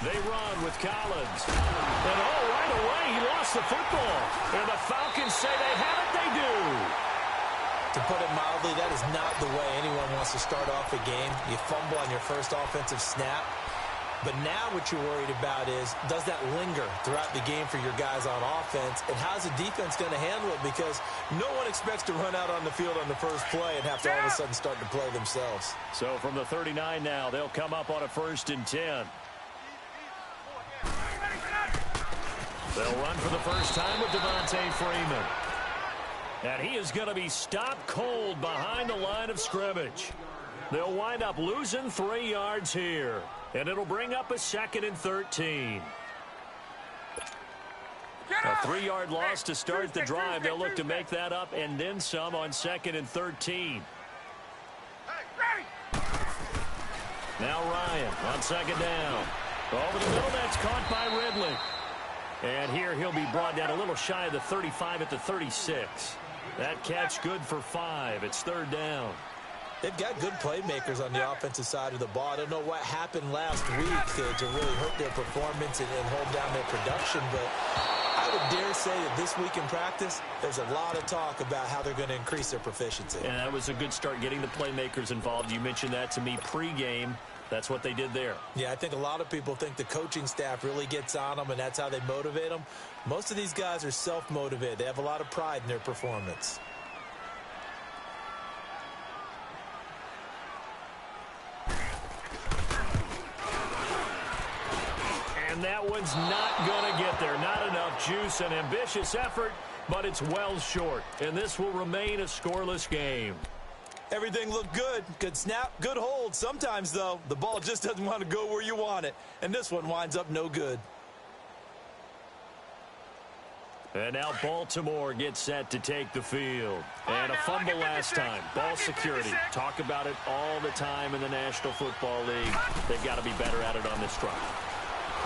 They run with Collins. And, right away, he lost the football. And the Falcons say they have it. They do. To put it mildly, that is not the way anyone wants to start off a game. You fumble on your first offensive snap. But now what you're worried about is, does that linger throughout the game for your guys on offense? And how's the defense going to handle it? Because no one expects to run out on the field on the first play and have to all of a sudden start to play themselves. So from the 39 now, they'll come up on a 1st and 10. They'll run for the first time with Devontae Freeman. And he is going to be stopped cold behind the line of scrimmage. They'll wind up losing 3 yards here. And it'll bring up a 2nd and 13. A 3-yard loss to start the drive. They'll look to make that up and then some on 2nd and 13. Now Ryan on 2nd down. Over the middle, that's caught by Ridley. And here he'll be brought down a little shy of the 35 at the 36. That catch good for 5. It's 3rd down. They've got good playmakers on the offensive side of the ball. I don't know what happened last week to really hurt their performance and hold down their production, but I would dare say that this week in practice, there's a lot of talk about how they're going to increase their proficiency. And that was a good start getting the playmakers involved. You mentioned that to me pregame. That's what they did there. Yeah, I think a lot of people think the coaching staff really gets on them, and that's how they motivate them. Most of these guys are self-motivated. They have a lot of pride in their performance. And that one's not going to get there. Not enough juice. An ambitious effort, but it's well short. And this will remain a scoreless game. Everything looked good. Good snap, good hold. Sometimes, though, the ball just doesn't want to go where you want it. And this one winds up no good. And now Baltimore gets set to take the field. And a fumble last time. Ball security. Talk about it all the time in the National Football League. They've got to be better at it on this drive.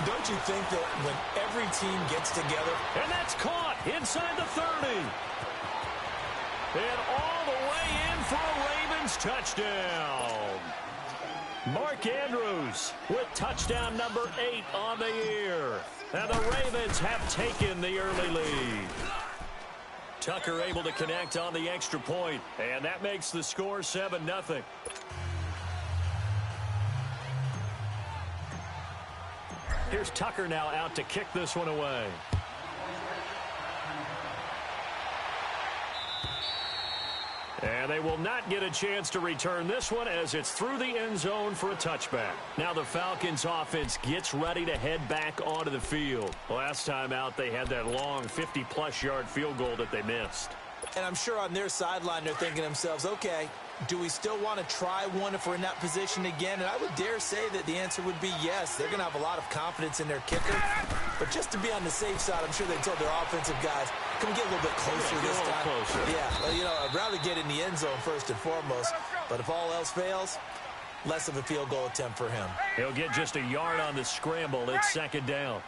Don't you think that when every team gets together... And that's caught inside the 30. And all the way in for a Ravens touchdown. Mark Andrews with touchdown number 8 on the year. And the Ravens have taken the early lead. Tucker able to connect on the extra point. And that makes the score 7-0. Here's Tucker now out to kick this one away. And they will not get a chance to return this one as it's through the end zone for a touchback. Now the Falcons offense gets ready to head back onto the field. Last time out, they had that long 50-plus yard field goal that they missed. And I'm sure on their sideline they're thinking to themselves, okay, do we still want to try one if we're in that position again? And I would dare say that the answer would be yes. They're going to have a lot of confidence in their kicker. But just to be on the safe side, I'm sure they told their offensive guys, can we get a little bit closer this time? Closer. Yeah, well, you know, I'd rather get in the end zone first and foremost. But if all else fails, less of a field goal attempt for him. He'll get just a yard on the scramble. It's 2nd down.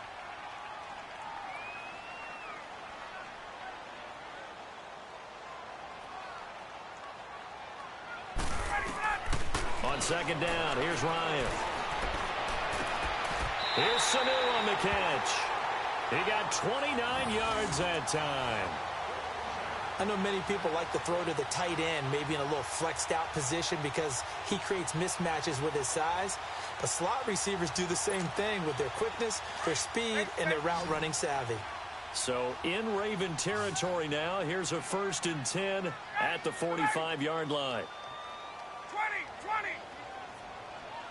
On 2nd down, here's Ryan. Here's Sanu on the catch. He got 29 yards that time. I know many people like to throw to the tight end, maybe in a little flexed out position because he creates mismatches with his size. But slot receivers do the same thing with their quickness, their speed, and their route running savvy. So in Raven territory now, here's a 1st and 10 at the 45-yard line. 20.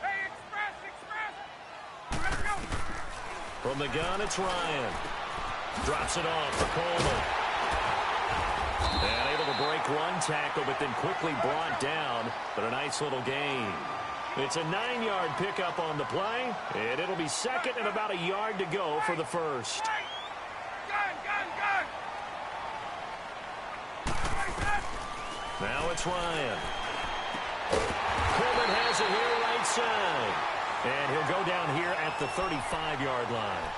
Hey, express. From the gun, it's Ryan. Drops it off for Coleman. And able to break one tackle, but then quickly brought down. But a nice little gain. It's a 9-yard pickup on the play, and it'll be 2nd and about a yard to go for the first. Gun. Now it's Ryan. Coleman has it here right side. And he'll go down here at the 35-yard line.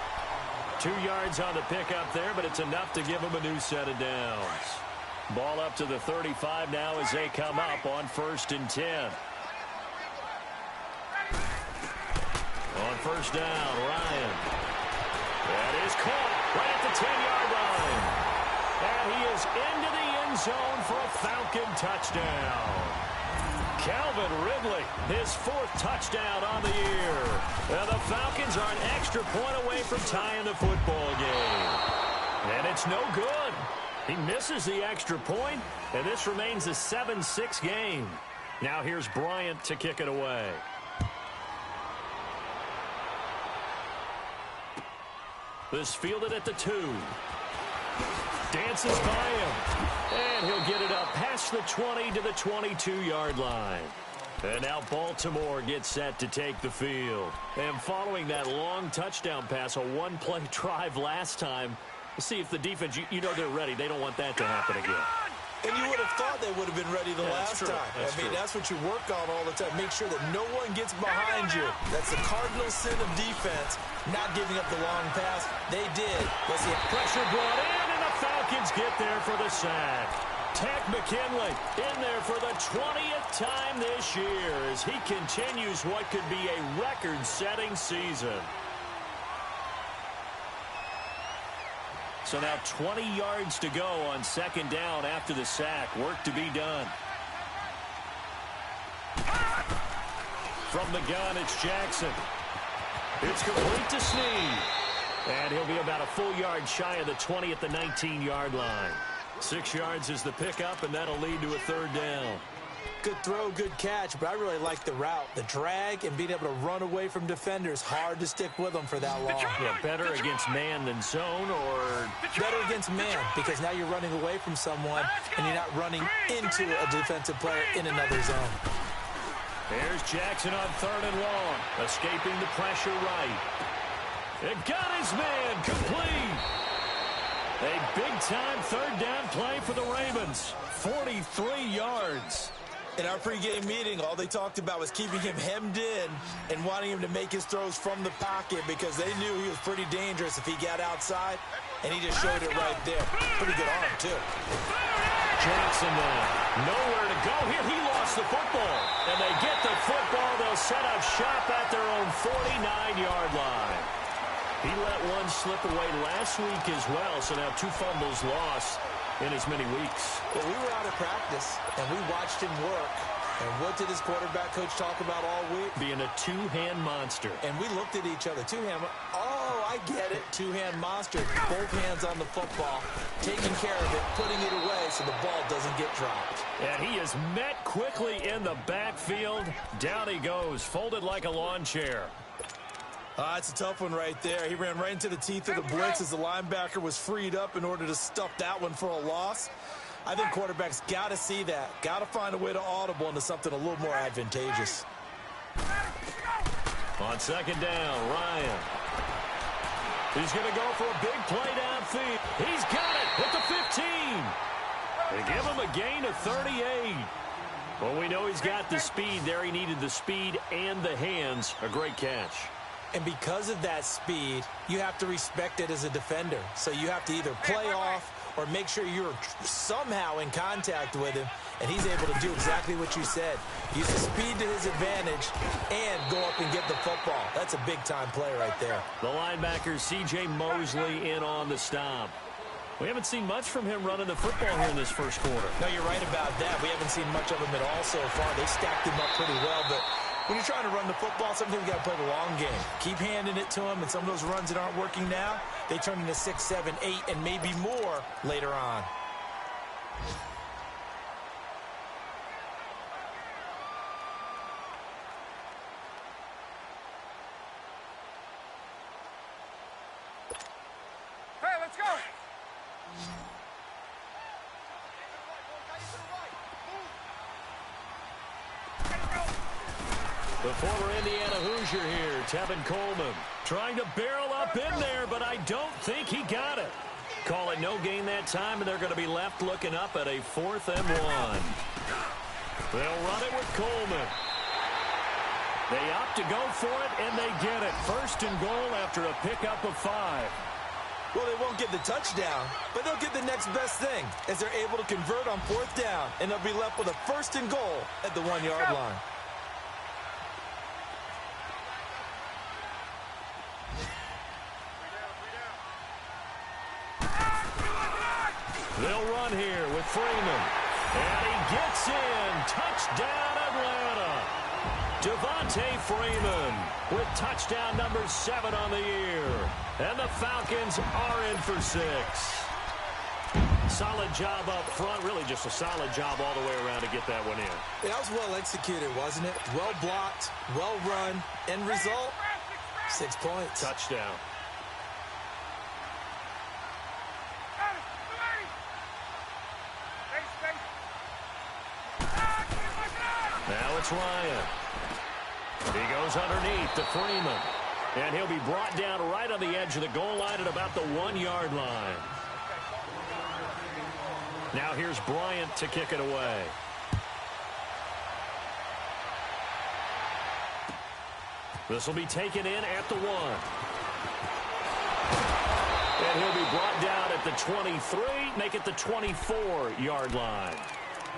2 yards on the pickup there, but it's enough to give him a new set of downs. Ball up to the 35 now as they come up on 1st and 10. On first down, Ryan. That is caught right at the 10-yard line. And he is into the end zone for a Falcon touchdown. Calvin Ridley, his 4th touchdown on the year. And the Falcons are an extra point away from tying the football game. And it's no good. He misses the extra point, and this remains a 7-6 game. Now here's Bryant to kick it away. This fielded at the 2. Dances by him. And he'll get it up past the 20 to the 22-yard line. And now Baltimore gets set to take the field. And following that long touchdown pass, a one-play drive last time, see if the defense, you know they're ready. They don't want that to happen again. And you would have thought they would have been ready the last time. That's what you work on all the time. Make sure that no one gets behind you. That's the cardinal sin of defense, not giving up the long pass. They did. Let's see. Pressure brought in, and the Falcons get there for the sack. Tech McKinley in there for the 20th time this year as he continues what could be a record-setting season. So now 20 yards to go on second down after the sack. Work to be done. From the gun, it's Jackson. It's complete to Snead. And he'll be about a full yard shy of the 20 at the 19-yard line. 6 yards is the pickup, and that'll lead to a third down. Good throw, good catch, but I really like the route. The drag and being able to run away from defenders, hard to stick with them for that long. Yeah, better against man than zone, or better against man, because now you're running away from someone and you're not running into a defensive player in another zone. There's Jackson on 3rd and long, escaping the pressure right. It got his man complete. A big-time third down play for the Ravens. 43 yards. In our pregame meeting, all they talked about was keeping him hemmed in and wanting him to make his throws from the pocket because they knew he was pretty dangerous if he got outside, and he just showed it right there. Pretty good arm, too. Jackson nowhere to go here. He lost the football, and they get the football. They'll set up shop at their own 49-yard line. He let one slip away last week as well, so now 2 fumbles lost in as many weeks. Well, we were out of practice, and we watched him work. And what did his quarterback coach talk about all week? Being a two-hand monster. And we looked at each other. Two-hand. Oh, I get it. Two-hand monster. Both hands on the football, taking care of it, putting it away so the ball doesn't get dropped. And he is met quickly in the backfield. Down he goes, folded like a lawn chair. It's a tough one right there. He ran right into the teeth of the blitz as the linebacker was freed up in order to stuff that one for a loss. I think quarterbacks got to see that. Got to find a way to audible into something a little more advantageous. On second down, Ryan. He's going to go for a big play downfield. He's got it at the 15. They give him a gain of 38. Well, we know he's got the speed there. He needed the speed and the hands. A great catch. And because of that speed, you have to respect it as a defender. So you have to either play off or make sure you're somehow in contact with him, and he's able to do exactly what you said. Use the speed to his advantage and go up and get the football. That's a big-time play right there. The linebacker, C.J. Mosley, in on the stop. We haven't seen much from him running the football here in this first quarter. No, you're right about that. We haven't seen much of him at all so far. They stacked him up pretty well, but when you're trying to run the football, sometimes you got to play the long game. Keep handing it to him, and some of those runs that aren't working now, they turn into 6, 7, 8, and maybe more later on. Hey, let's go! The former Indiana Hoosier here, Tevin Coleman, trying to barrel up in there, but I don't think he got it. Call it no gain that time, and they're going to be left looking up at a 4th and 1. They'll run it with Coleman. They opt to go for it, and they get it. 1st and goal after a pickup of 5. Well, they won't get the touchdown, but they'll get the next best thing as they're able to convert on 4th down, and they'll be left with a 1st and goal at the 1-yard line. They'll run here with Freeman. And he gets in. Touchdown, Atlanta. Devontae Freeman with touchdown number 7 on the year. And the Falcons are in for 6. Solid job up front. Really just a solid job all the way around to get that one in. That was well executed, wasn't it? Well blocked, well run. End result, 6 points. Touchdown. Now it's Ryan. He goes underneath to Freeman. And he'll be brought down right on the edge of the goal line at about the 1-yard line. Now here's Bryant to kick it away. This will be taken in at the 1. And he'll be brought down at the 23, make it the 24-yard line.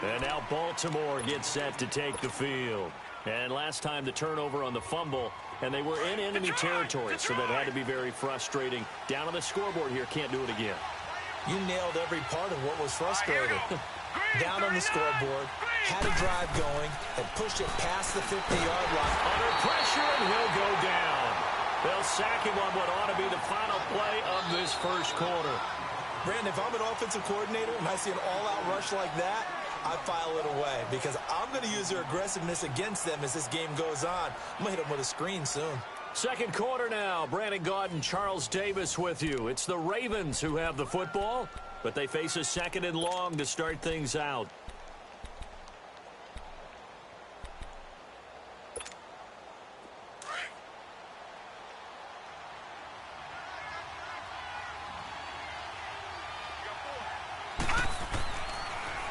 And now Baltimore gets set to take the field. And last time the turnover on the fumble, and they were in enemy territory, so that had to be very frustrating. Down on the scoreboard here, can't do it again. You nailed every part of what was frustrating. Down on the scoreboard, had a drive going, and pushed it past the 50-yard line. Under pressure, and he'll go down. They'll sack him on what ought to be the final play of this first quarter. Brandon, if I'm an offensive coordinator and I see an all-out rush like that, I file it away because I'm going to use their aggressiveness against them as this game goes on. I'm going to hit them with a screen soon. Second quarter now. Brandon Gaudin, Charles Davis with you. It's the Ravens who have the football, but they face a 2nd and long to start things out.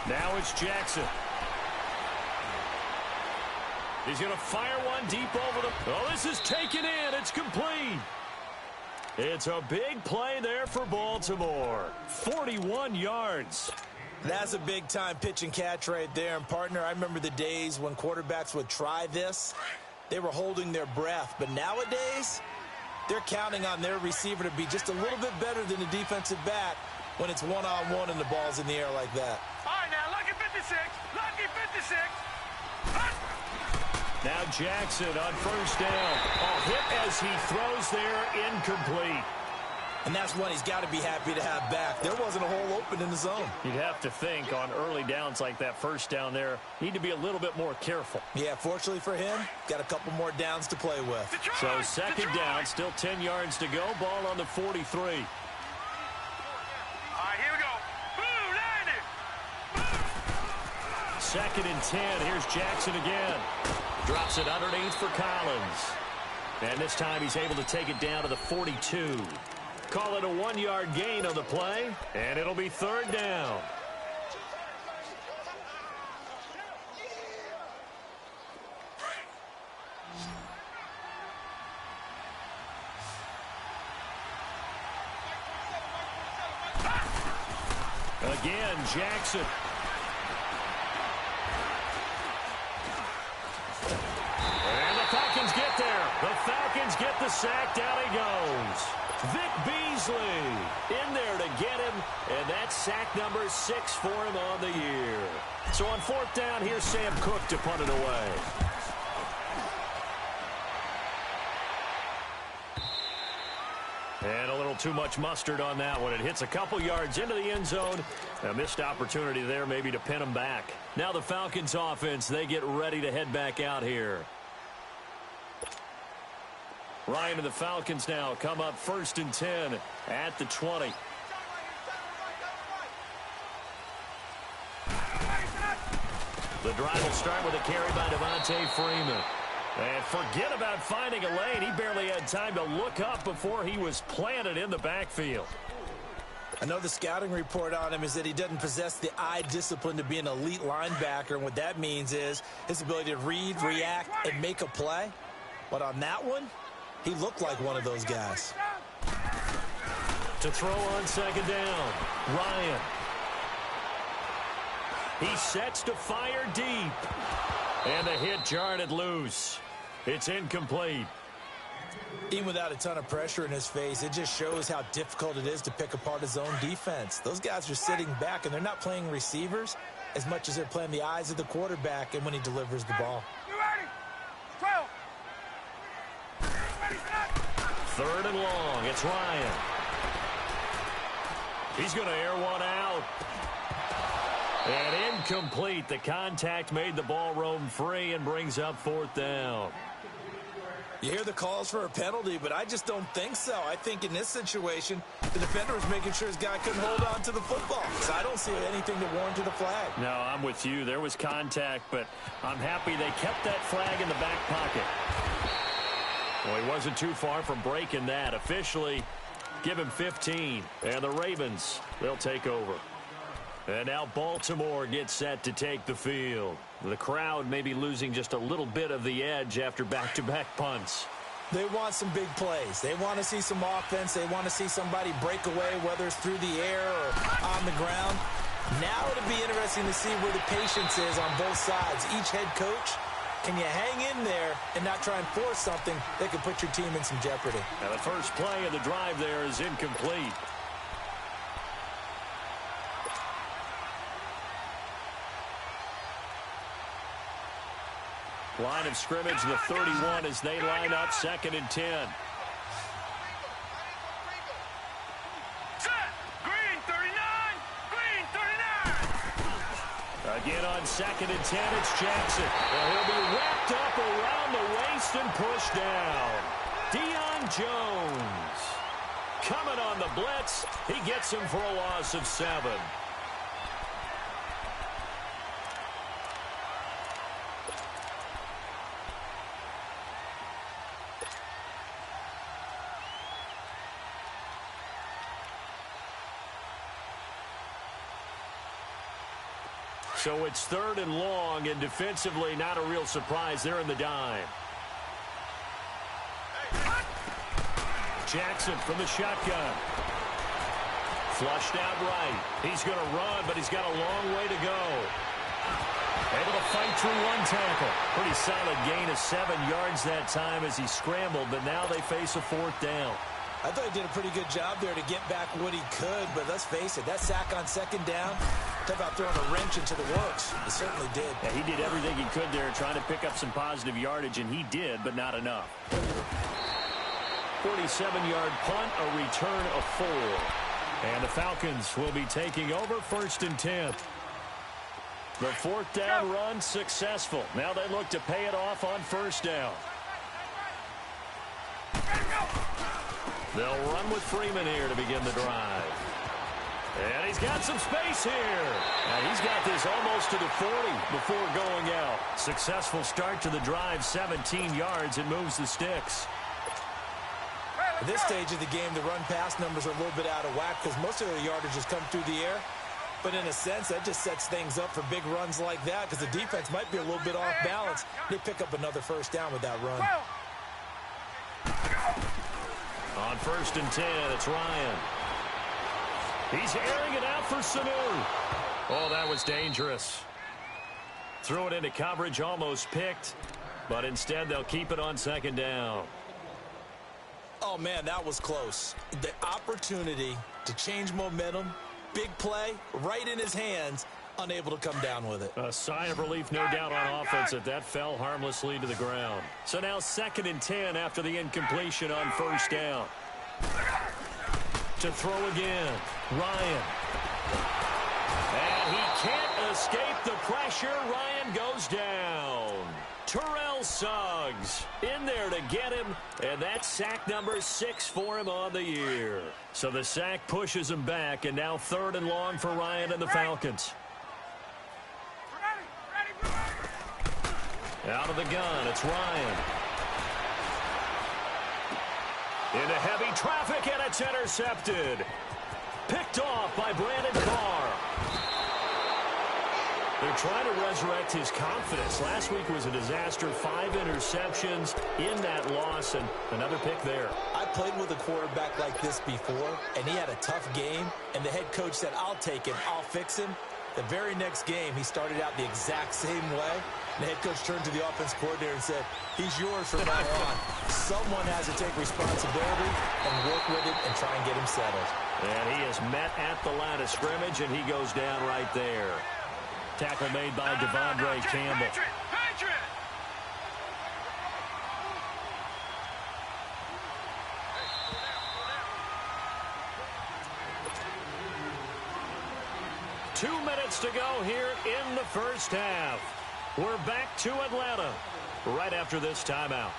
Now it's Jackson. He's going to fire one deep over the... Oh, this is taken in. It's complete. It's a big play there for Baltimore. 41 yards. That's a big-time pitch and catch right there. And, partner, I remember the days when quarterbacks would try this. They were holding their breath. But nowadays, they're counting on their receiver to be just a little bit better than the defensive back when it's one-on-one and the ball's in the air like that. All right, now, lucky 56. Lucky 56. Now Jackson on first down. Oh, hit as he throws there, incomplete. And that's one he's got to be happy to have back. There wasn't a hole open in the zone. You'd have to think on early downs like that first down there, need to be a little bit more careful. Yeah, fortunately for him, got a couple more downs to play with. So second down, still 10 yards to go. Ball on the 43. All right, here we go. Blue, line it. 2nd and 10. Here's Jackson again. Drops it underneath for Collins. And this time he's able to take it down to the 42. Call it a 1-yard gain on the play, and it'll be 3rd down. Again, Jackson. And the Falcons get there. The Falcons get the sack. Down he goes. Vic Beasley in there to get him, and that's sack number 6 for him on the year. So on 4th down, here's Sam Cook to punt it away. And a little too much mustard on that one. It hits a couple yards into the end zone. A missed opportunity there maybe to pin him back. Now the Falcons offense, they get ready to head back out here. Ryan and the Falcons now come up 1st and 10 at the 20. The drive will start with a carry by Devontae Freeman. And forget about finding a lane. He barely had time to look up before he was planted in the backfield. I know the scouting report on him is that he doesn't possess the eye discipline to be an elite linebacker. And what that means is his ability to read, react, and make a play. But on that one, he looked like one of those guys. To throw on 2nd down, Ryan. He sets to fire deep. And the hit jarred it loose. It's incomplete. Even without a ton of pressure in his face, it just shows how difficult it is to pick apart his own defense. Those guys are sitting back, and they're not playing receivers as much as they're playing the eyes of the quarterback and when he delivers the ball. You ready? 12. Ready, set. Third and long. It's Ryan. He's going to air one out. And incomplete. The contact made the ball roam free and brings up fourth down. You hear the calls for a penalty, but I just don't think so. I think in this situation, the defender was making sure his guy couldn't hold on to the football. So I don't see anything to warrant the flag. No, I'm with you. There was contact, but I'm happy they kept that flag in the back pocket. Well, he wasn't too far from breaking that. Officially, give him 15. And the Ravens, they'll take over. And now Baltimore gets set to take the field. The crowd may be losing just a little bit of the edge after back-to-back punts. They want some big plays. They want to see some offense. They want to see somebody break away, whether it's through the air or on the ground. Now it'll be interesting to see where the patience is on both sides. Each head coach, can you hang in there and not try and force something that could put your team in some jeopardy? Now the first play of the drive there is incomplete. Line of scrimmage, the 31 as they line up, 2nd and 10. Set. Green 39. Green 39. Again on 2nd and 10, it's Jackson. Well, he'll be wrapped up around the waist and pushed down. Deion Jones coming on the blitz. He gets him for a loss of 7. So it's 3rd and long, and defensively not a real surprise. They're in the dime. Jackson from the shotgun. Flushed out right. He's going to run, but he's got a long way to go. Able to fight through one tackle. Pretty solid gain of 7 yards that time as he scrambled, but now they face a 4th down. I thought he did a pretty good job there to get back what he could, but let's face it, that sack on 2nd down, talk about throwing a wrench into the works. He certainly did. Yeah, he did everything he could there trying to pick up some positive yardage, and he did, but not enough. 47-yard punt, a return of 4. And the Falcons will be taking over 1st and 10. The 4th down run successful. Now they look to pay it off on 1st down. They'll run with Freeman here to begin the drive. And he's got some space here. And he's got this almost to the 40 before going out. Successful start to the drive, 17 yards, and moves the sticks. At this stage of the game, the run-pass numbers are a little bit out of whack because most of their yardage has come through the air. But in a sense, that just sets things up for big runs like that because the defense might be a little bit off balance. They pick up another 1st down with that run. On 1st and 10, it's Ryan. He's airing it out for Sanu. Oh, that was dangerous. Threw it into coverage, almost picked, but instead they'll keep it on 2nd down. Oh, man, that was close. The opportunity to change momentum, big play, right in his hands, unable to come down with it. A sigh of relief, no doubt, on offense that fell harmlessly to the ground. So now 2nd and 10 after the incompletion on 1st down. To throw again, Ryan. And he can't escape the pressure. Ryan goes down. Terrell Suggs in there to get him, and that's sack number 6 for him on the year. So the sack pushes him back, and now 3rd and long for Ryan and the Falcons. Out of the gun, it's Ryan. Into heavy traffic, and it's intercepted. Picked off by Brandon Carr. They're trying to resurrect his confidence. Last week was a disaster. 5 interceptions in that loss, and another pick there. I played with a quarterback like this before, and he had a tough game, and the head coach said, I'll take him, I'll fix him. The very next game, he started out the exact same way. The head coach turned to the offense coordinator and said, he's yours from now on. Someone has to take responsibility and work with him and try and get him settled. And he is met at the line of scrimmage, and he goes down right there. Tackle made by Devondre Campbell. Patriot! 2 minutes to go here in the first half. We're back to Atlanta right after this timeout.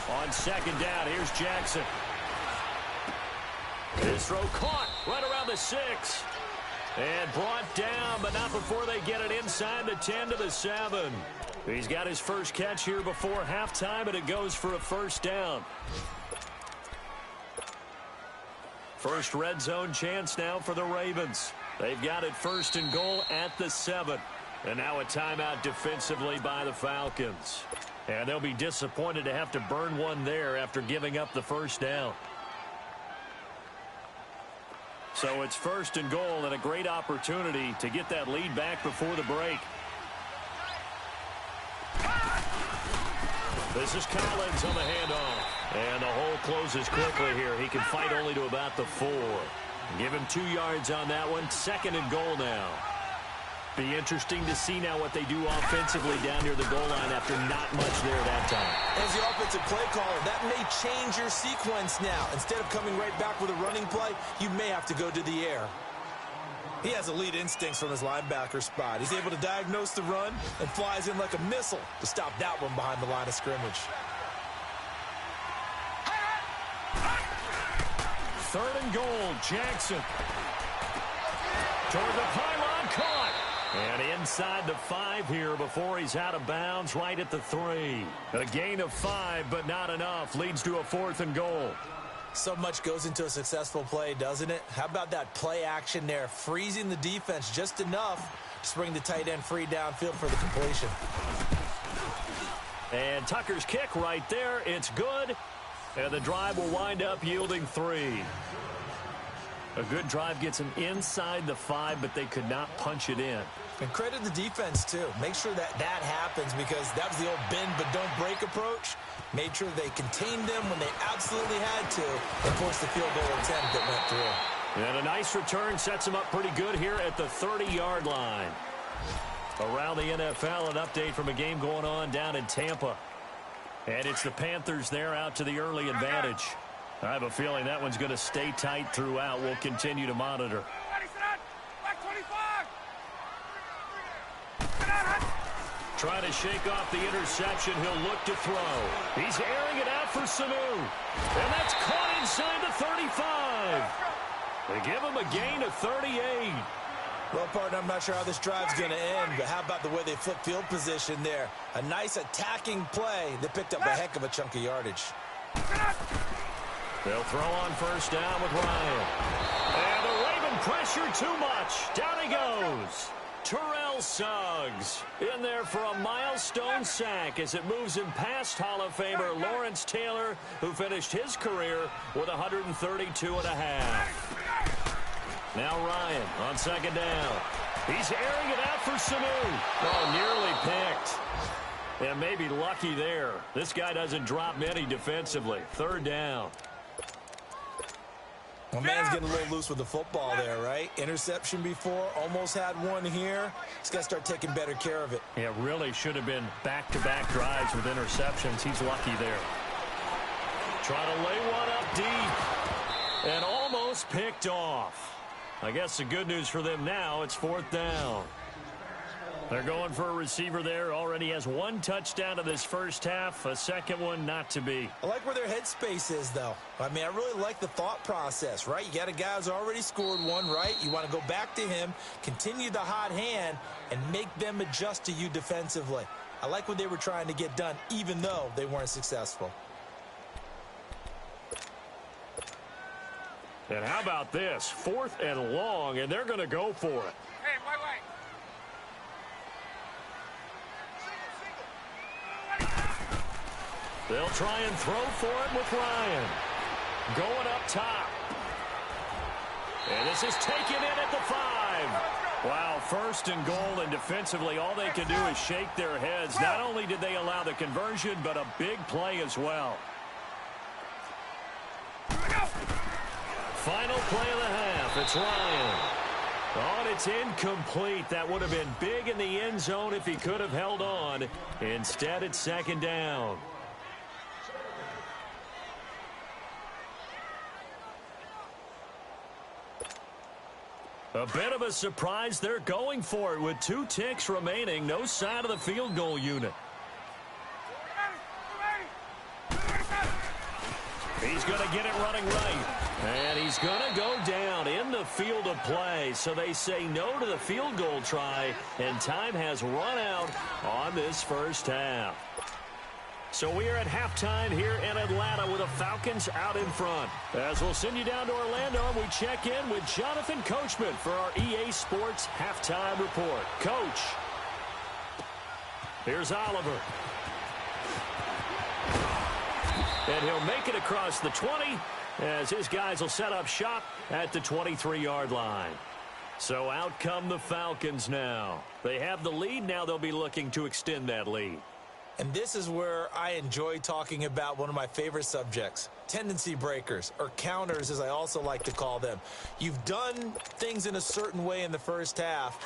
On second down, here's Jackson. His throw caught right around the 6. And brought down, but not before they get it inside the 10 to the 7. He's got his first catch here before halftime, and it goes for a first down. First red zone chance now for the Ravens. They've got it first and goal at the 7. And now a timeout defensively by the Falcons. And they'll be disappointed to have to burn one there after giving up the first down. So it's first and goal and a great opportunity to get that lead back before the break. This is Collins on the handoff. And the hole closes quickly here. He can fight only to about the 4. Give him 2 yards on that one. Second and goal now. Be interesting to see now what they do offensively down near the goal line after not much there that time. As the offensive play caller, that may change your sequence now. Instead of coming right back with a running play, you may have to go to the air. He has elite instincts from his linebacker spot. He's able to diagnose the run and flies in like a missile to stop that one behind the line of scrimmage. Third and goal, Jackson. Toward the pylon, caught. And inside the 5 here before he's out of bounds right at the 3. A gain of 5, but not enough. Leads to a 4th and goal. So much goes into a successful play, doesn't it? How about that play action there? Freezing the defense just enough to bring the tight end free downfield for the completion. And Tucker's kick right there. It's good. And the drive will wind up yielding 3. A good drive gets him inside the 5, but they could not punch it in. And credit the defense, too. Make sure that happens because that was the old bend but don't break approach. Made sure they contained them when they absolutely had to and forced the field goal attempt that went through. And a nice return sets him up pretty good here at the 30-yard line. Around the NFL, an update from a game going on down in Tampa. And it's the Panthers there out to the early advantage. I have a feeling that one's going to stay tight throughout. We'll continue to monitor. Trying to shake off the interception. He'll look to throw. He's airing it out for Sanu. And that's caught inside the 35. They give him a gain of 38. Well, partner, I'm not sure how this drive's going to end, but how about the way they flip field position there? A nice attacking play. They picked up a heck of a chunk of yardage. They'll throw on first down with Ryan. And the Raven pressure too much. Down he goes. Terrell Suggs in there for a milestone sack as it moves him past Hall of Famer Lawrence Taylor, who finished his career with 132 and a half. Now Ryan on second down. He's airing it out for Sanu. Oh, nearly picked. And maybe lucky there. This guy doesn't drop many defensively. Third down. Well, man's getting a little loose with the football there, right? Interception before, almost had one here. He's got to start taking better care of it. Yeah, really should have been back-to-back drives with interceptions. He's lucky there. Trying to lay one up deep. And almost picked off. I guess the good news for them now, it's 4th down. They're going for a receiver there. Already has 1 touchdown in this first half. A second one not to be. I like where their headspace is, though. I mean, I really like the thought process, right? You got a guy who's already scored one, right? You want to go back to him, continue the hot hand, and make them adjust to you defensively. I like what they were trying to get done, even though they weren't successful. And how about this? 4th and long, and they're going to go for it. Hey, wait. They'll try and throw for it with Ryan. Going up top. And this is taken in at the 5. Wow, first and goal, and defensively all they can do is shake their heads. Not only did they allow the conversion, but a big play as well. Final play of the half. It's Ryan. Oh, and it's incomplete. That would have been big in the end zone if he could have held on. Instead, it's second down. A bit of a surprise. They're going for it with 2 ticks remaining. No sign of the field goal unit. He's going to get it running right. And he's going to go down in the field of play. So they say no to the field goal try, and time has run out on this first half. So we are at halftime here in Atlanta with the Falcons out in front. As we'll send you down to Orlando, and we check in with Jonathan Coachman for our EA Sports Halftime Report. Coach, here's Oliver. And he'll make it across the 20 as his guys will set up shop at the 23-yard line. So out come the Falcons now. They have the lead. Now they'll be looking to extend that lead. And this is where I enjoy talking about one of my favorite subjects, tendency breakers, or counters as I also like to call them. You've done things in a certain way in the first half,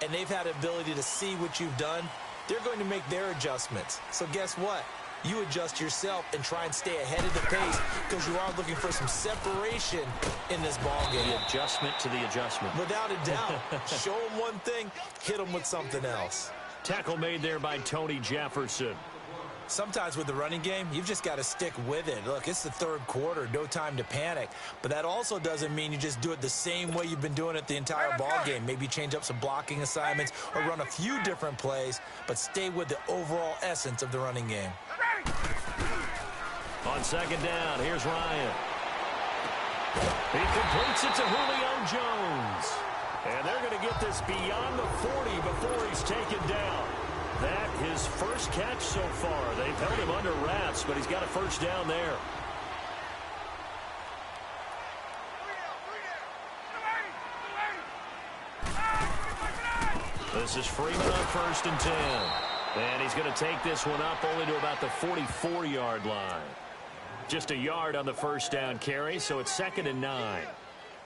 and they've had the ability to see what you've done. They're going to make their adjustments. So guess what? You adjust yourself and try and stay ahead of the pace because you are looking for some separation in this ball game. The adjustment to the adjustment. Without a doubt. Show them one thing, hit them with something else. Tackle made there by Tony Jefferson. Sometimes with the running game, you've just got to stick with it. Look, it's the third quarter, no time to panic. But that also doesn't mean you just do it the same way you've been doing it the entire ball game. Maybe change up some blocking assignments or run a few different plays, but stay with the overall essence of the running game. On second down, here's Ryan. He completes it to Julio Jones. And they're going to get this beyond the 40 before he's taken down. That his first catch so far. They've held him under wraps, but he's got a first down there. This is Freeman on first and 10. And he's going to take this one up only to about the 44-yard line. Just a yard on the first down carry, so it's second and 9.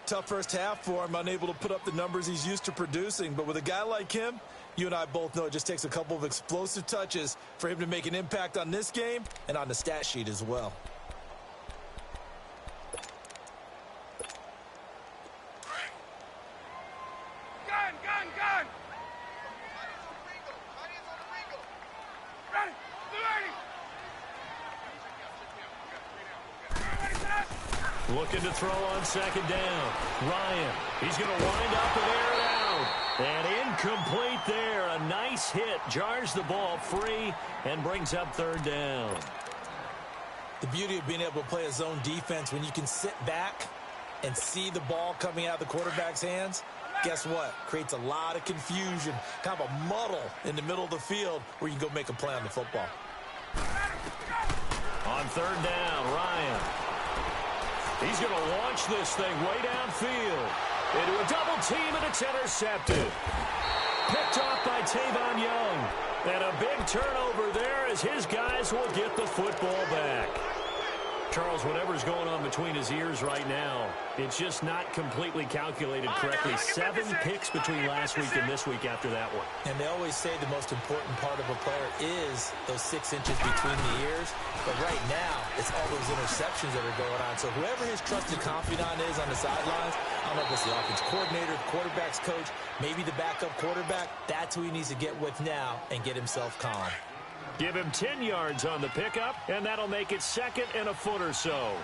Tough first half for him, unable to put up the numbers he's used to producing. But with a guy like him, you and I both know it just takes a couple of explosive touches for him to make an impact on this game and on the stat sheet as well. Gun, gun, gun! Ready, Looking to throw on second down. Ryan, he's going to wind up and air it out. And incomplete there. A nice hit. Jars the ball free and brings up third down. The beauty of being able to play a zone defense when you can sit back and see the ball coming out of the quarterback's hands, guess what? Creates a lot of confusion, kind of a muddle in the middle of the field where you can go make a play on the football. On third down, Ryan. He's going to launch this thing way downfield. Into a double team, and it's intercepted. Picked off by Tavon Young. And a big turnover there as his guys will get the football back. Charles, whatever's going on between his ears right now, it's just not completely calculated correctly. 7 picks between last week and this week after that one. And they always say the most important part of a player is those 6 inches between the ears. But right now, it's all those interceptions that are going on. So whoever his trusted confidant is on the sidelines, I don't know if it's the offense coordinator, the quarterback's coach, maybe the backup quarterback, that's who he needs to get with now and get himself calm. Give him 10 yards on the pickup, and that'll make it second and a foot or so.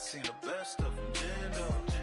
seen the best of them,